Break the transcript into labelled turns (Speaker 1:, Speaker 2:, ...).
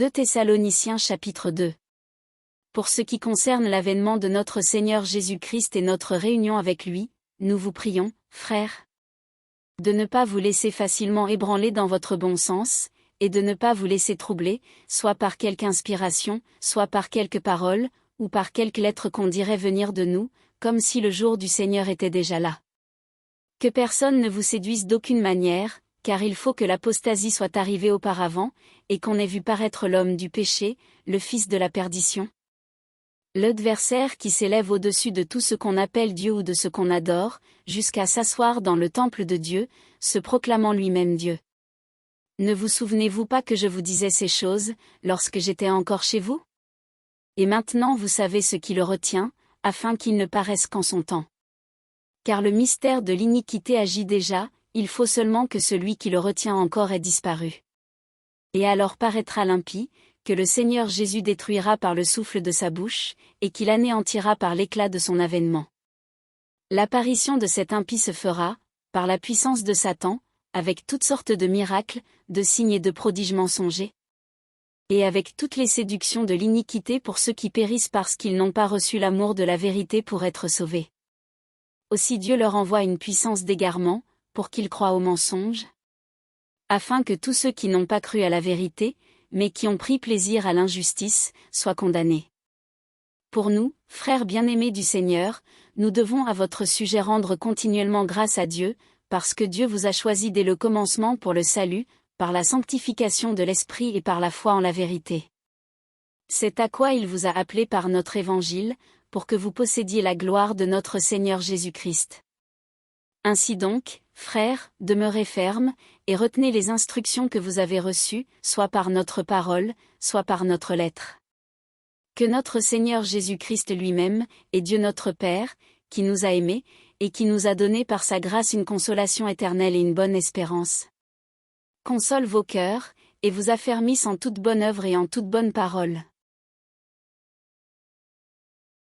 Speaker 1: 2 Thessaloniciens chapitre 2. Pour ce qui concerne l'avènement de notre Seigneur Jésus-Christ et notre réunion avec lui, nous vous prions, frères, de ne pas vous laisser facilement ébranler dans votre bon sens, et de ne pas vous laisser troubler, soit par quelque inspiration, soit par quelque parole, ou par quelque lettre qu'on dirait venir de nous, comme si le jour du Seigneur était déjà là. Que personne ne vous séduise d'aucune manière, car il faut que l'apostasie soit arrivée auparavant, et qu'on ait vu paraître l'homme du péché, le fils de la perdition. L'adversaire qui s'élève au-dessus de tout ce qu'on appelle Dieu ou de ce qu'on adore, jusqu'à s'asseoir dans le temple de Dieu, se proclamant lui-même Dieu. Ne vous souvenez-vous pas que je vous disais ces choses, lorsque j'étais encore chez vous? Et maintenant vous savez ce qui le retient, afin qu'il ne paraisse qu'en son temps. Car le mystère de l'iniquité agit déjà, il faut seulement que celui qui le retient encore ait disparu. Et alors paraîtra l'impie, que le Seigneur Jésus détruira par le souffle de sa bouche, et qu'il anéantira par l'éclat de son avènement. L'apparition de cet impie se fera, par la puissance de Satan, avec toutes sortes de miracles, de signes et de prodiges mensongers, et avec toutes les séductions de l'iniquité pour ceux qui périssent parce qu'ils n'ont pas reçu l'amour de la vérité pour être sauvés. Aussi Dieu leur envoie une puissance d'égarement, pour qu'ils croient aux mensonges, afin que tous ceux qui n'ont pas cru à la vérité, mais qui ont pris plaisir à l'injustice, soient condamnés. Pour nous, frères bien-aimés du Seigneur, nous devons à votre sujet rendre continuellement grâce à Dieu, parce que Dieu vous a choisi dès le commencement pour le salut, par la sanctification de l'Esprit et par la foi en la vérité. C'est à quoi il vous a appelé par notre évangile, pour que vous possédiez la gloire de notre Seigneur Jésus-Christ. Ainsi donc, frères, demeurez fermes, et retenez les instructions que vous avez reçues, soit par notre parole, soit par notre lettre. Que notre Seigneur Jésus-Christ lui-même, et Dieu notre Père, qui nous a aimés, et qui nous a donné par sa grâce une consolation éternelle et une bonne espérance, console vos cœurs, et vous affermisse en toute bonne œuvre et en toute bonne parole.